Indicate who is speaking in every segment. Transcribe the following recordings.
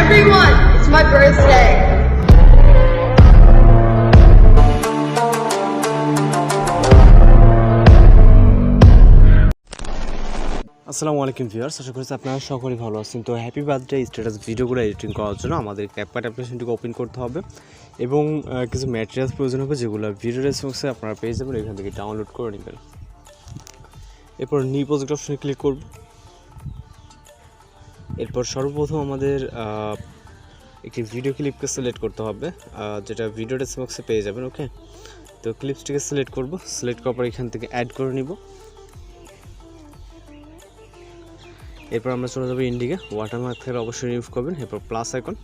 Speaker 1: everyone, it's my birthday.
Speaker 2: আসসালামু আলাইকুম viewers, আশা করছি আপনারা সকলেই ভালো আছেন। তো হ্যাপি বার্থডে স্ট্যাটাস ভিডিওগুলো এডিটিং করার জন্য আমাদের CapCut অ্যাপ্লিকেশনটিকে ওপেন করতে হবে এবং কিছু ম্যাটেরিয়ালস প্রয়োজন হবে, যেগুলো ভিডিও ডেসক্রিপশনে আপনারা পেয়ে যাবেন, এখান থেকে ডাউনলোড করে নেবেন। এরপর নিউ প্রজেক্ট অপশনে ক্লিক করব। এরপর সর্বপ্রথম আমাদের একটি ভিডিও ক্লিপকে সিলেক্ট করতে হবে, যেটা ভিডিও ডেসক্রিপশনে পেয়ে যাবেন। ওকে, তো ক্লিপসটিকে সিলেক্ট করব। সিলেক্ট করার পর এখান থেকে অ্যাড করে নিব। এরপর আমরা চলে যাবো ইন্ডিকে। ওয়াটারমার্ক থেকে অবশ্যই রিমুভ করবেন। এরপর প্লাস আইকন,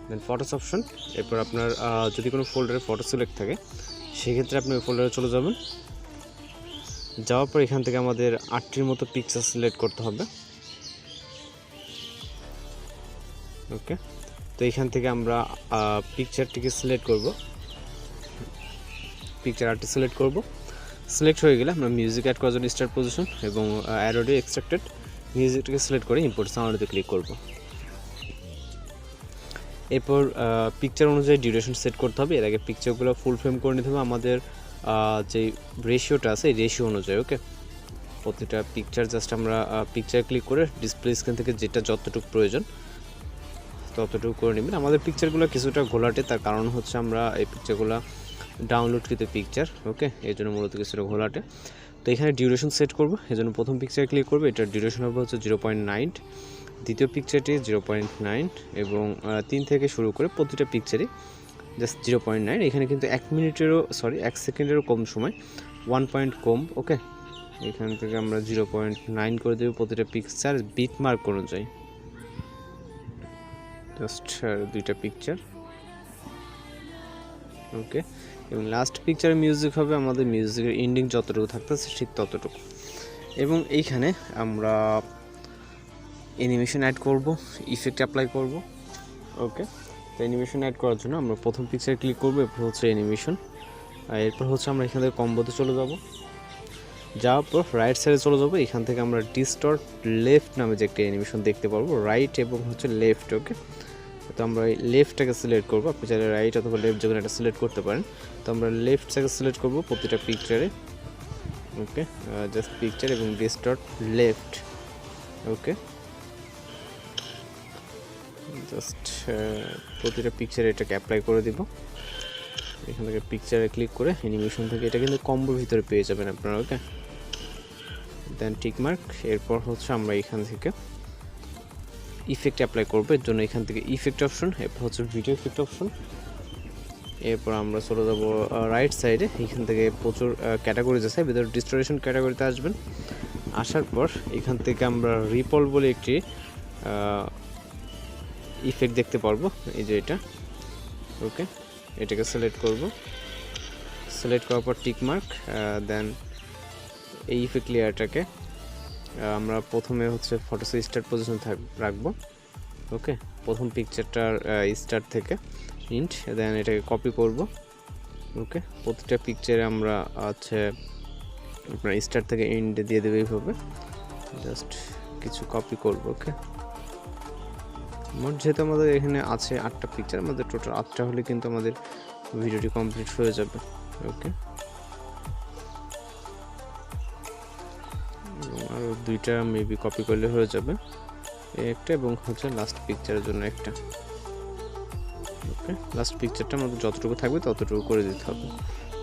Speaker 2: দেন ফটোস অপশন। এরপর আপনার যদি কোনো ফোল্ডারে ফটো সিলেক্ট থাকে, সেক্ষেত্রে আপনি ওই ফোল্ডারে চলে যাবেন। যাওয়ার পর এখান থেকে আমাদের 8টির মতো পিকচার সিলেক্ট করতে হবে। ওকে, তো এখান থেকে আমরা পিকচারটিকে সিলেক্ট করব। পিকচার 8টি সিলেক্ট করব। সিলেক্ট হয়ে গেলে আমরা মিউজিক অ্যাড করার জন্য স্টার্ট পজিশন এবং অ্যারোডে এক্সট্রাক্টেড মিউজিকটাকে সিলেক্ট করে ইম্পোর্ট সাউন্ডে ক্লিক করব। এরপর পিকচার অনুযায়ী ডিউরেশন সেট করতে হবে। এর আগে পিকচারগুলো ফুল ফ্রেম করে নিতে হবে আমাদের যে রেশিওটা আছে এই রেশিও অনুযায়ী। ওকে, প্রতিটা পিকচার জাস্ট আমরা পিকচার ক্লিক করে ডিসপ্লে স্ক্রিন থেকে যেটা যতটুকু প্রয়োজন ততটুকু করে নেবেন। আমাদের পিকচারগুলো কিছুটা ঘোলাটে, তার কারণ হচ্ছে আমরা এই পিকচারগুলো ডাউনলোডকৃত পিকচার। ওকে, এই জন্য মূলত কিছুটা ঘোলাটে। তো এখানে ডিউরেশন সেট করব, এই জন্য প্রথম পিকচারে ক্লিক করবো। এটার ডিউরেশন হবে হচ্ছে 0.9, দ্বিতীয় পিকচারটি 0.9 এবং 3 থেকে শুরু করে প্রতিটা পিকচারই জাস্ট 0.9। এখানে কিন্তু 1 সেকেন্ডেরও কম সময়, 1 পয়েন্ট কম। ওকে, এখান থেকে আমরা 0.9 করে দেবো প্রতিটা পিকচার বিট মার্ক অনুযায়ী। জাস্ট 2টা পিকচার। ওকে, এবং লাস্ট পিকচারের মিউজিক হবে আমাদের মিউজিকের এন্ডিং যতটুকু থাকতেছে ঠিক ততটুকু। এবং এইখানে আমরা অ্যানিমেশন অ্যাড করব, ইফেক্ট অ্যাপ্লাই করব। ওকে, তো অ্যানিমেশন অ্যাড করার জন্য আমরা প্রথম পিকচারে ক্লিক করব। এরপর হচ্ছে অ্যানিমেশন। এরপর হচ্ছে আমরা এখান থেকে কম্বোতে চলে যাব। যাওয়ার পর রাইট সাইডে চলে যাব। এখান থেকে আমরা ডিস্টর্ট লেফট নামে যে একটা অ্যানিমেশন দেখতে পারবো, রাইট এবং হচ্ছে লেফট। ওকে, তো আমরা এই লেফটটাকে সিলেক্ট করব। আপনি চাইলে রাইট অথবা লেফট যখন এটা সিলেক্ট করতে পারেন। তো আমরা লেফটটাকে সিলেক্ট করব প্রতিটা পিকচারে। ওকে, জাস্ট পিকচার এবং ডিস্টর্ট লেফট। ওকে, জাস্ট প্রতিটা পিকচারে এটাকে অ্যাপ্লাই করে দিব। এখান থেকে পিকচারে ক্লিক করে অ্যানিমেশন থেকে এটা কিন্তু কম্বোর ভিতরে পেয়ে যাবেন আপনারা। ওকে, দেন টিক মার্ক। এরপর হচ্ছে আমরা এখান থেকে ইফেক্ট অ্যাপ্লাই করবো, এর জন্য এখান থেকে ইফেক্ট অপশন, এরপর হচ্ছে ভিডিও ইফেক্ট অপশন। এরপর আমরা চলে যাব রাইট সাইডে। এখান থেকে প্রচুর ক্যাটাগরিজ আছে, ভিতরে ডিস্টোরেশন ক্যাটাগরিতে আসবেন। আসার পর এখান থেকে আমরা রিপল বলে একটি ইফেক্ট দেখতে পারবো, এই যে এটা। ওকে, এটাকে সিলেক্ট করব। সিলেক্ট করার পর টিক মার্ক, দেন এই ইফেক্ট লেয়ারটাকে আমরা প্রথমে হচ্ছে ফটোসে স্টার্ট পজিশন রাখবো। ওকে, প্রথম পিকচারটার স্টার্ট থেকে ইন্ট, দেন এটাকে কপি করব। ওকে, প্রতিটা পিকচারে আমরা হচ্ছে আপনার স্টার্ট থেকে এন্ডে দিয়ে দেবো এইভাবে। জাস্ট কিছু কপি করব। ওকে, মোট যেহেতু আমাদের এখানে আছে 8টা পিকচার, আমাদের টোটাল 8টা হলে কিন্তু আমাদের ভিডিওটি কমপ্লিট হয়ে যাবে। ওকে, আরও 2টা মেবি কপি করলে হয়ে যাবে, একটা এবং হচ্ছে লাস্ট পিকচারের জন্য একটা। ওকে, লাস্ট পিকচারটা আমাদের যতটুকু থাকবে ততটুকু করে দিতে হবে।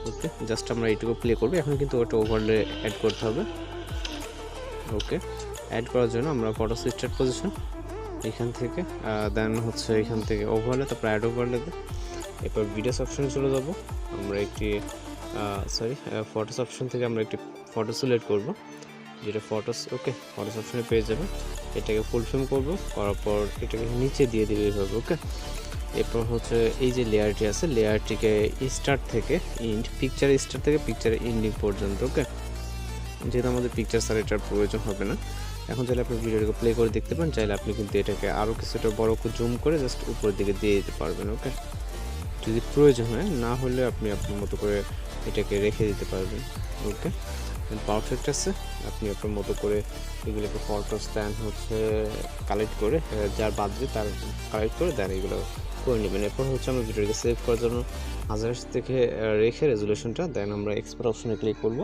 Speaker 2: ওকে, জাস্ট আমরা এইটুকু প্লে করবো। এখন কিন্তু ওটা ওভারলে অ্যাড করতে হবে। ওকে, অ্যাড করার জন্য আমরা ফটো স্টার্ট পজিশন এখান থেকে, দেন হচ্ছে এখান থেকে ওভারলে, তারপর অ্যাড ওভারলেতে। এরপর ভিডিওস অপশনে চলে যাব। আমরা একটি ফটোস অপশন থেকে আমরা একটি ফটো সিলেক্ট করব, যেটা ফটোস। ওকে, ফটোস অপশনে পেয়ে যাবে। এটাকে ফুল ফ্রেম করব, করার পর এটাকে নিচে দিয়ে দিবে এইভাবে। ওকে, এরপর হচ্ছে এই যে লেয়ারটি আছে, লেয়ারটিকে স্টার্ট থেকে ইন্ড, পিকচারের স্টার্ট থেকে পিকচারের এন্ডিং পর্যন্ত। ওকে, যেহেতু আমাদের পিকচার ছাড়া এটার প্রয়োজন হবে না। এখন চাইলে আপনি ভিডিওটাকে প্লে করে দেখতে পারেন, চাইলে আপনি কিন্তু এটাকে আরও কিছুটা বড় করে জুম করে জাস্ট উপরের দিকে দিয়ে দিতে পারবেন। ওকে, যদি প্রয়োজন হয়, না হলে আপনি আপনার মতো করে এটাকে রেখে দিতে পারবেন। ওকে, পারফেক্ট আছে। আপনি আপনার মতো করে এগুলোকে ফটোস দেন হচ্ছে কালেক্ট করে, যার বাদবে তার কালেক্ট করে দেন এগুলো করে নেবেন। এরপর হচ্ছে আমরা ভিডিওটাকে সেভ করার জন্য 1000 থেকে রেখে রেজুলেশনটা দেন আমরা এক্সপোর্ট অপশনে ক্লিক করবো।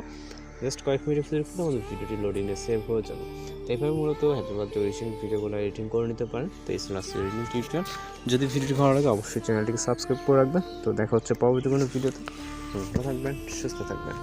Speaker 2: জাস্ট কয়েক মিনিটের পর আমাদের ভিডিওটি লোডিংয়ে সেভ হয়ে যাবে। তো এইভাবে মূলত হ্যাপি বার্থডে উইশিং ভিডিওগুলো এডিটিং করে নিতে পারেন। তো এই ছিল আজকের এডিটিং টিউটোরিয়াল। যদি ভিডিওটি ভালো লাগে অবশ্যই চ্যানেলটিকে সাবস্ক্রাইব করে রাখবেন। তো দেখা হচ্ছে পরবর্তী কোনো ভিডিওতে। ভালো থাকবেন, সুস্থ থাকবেন।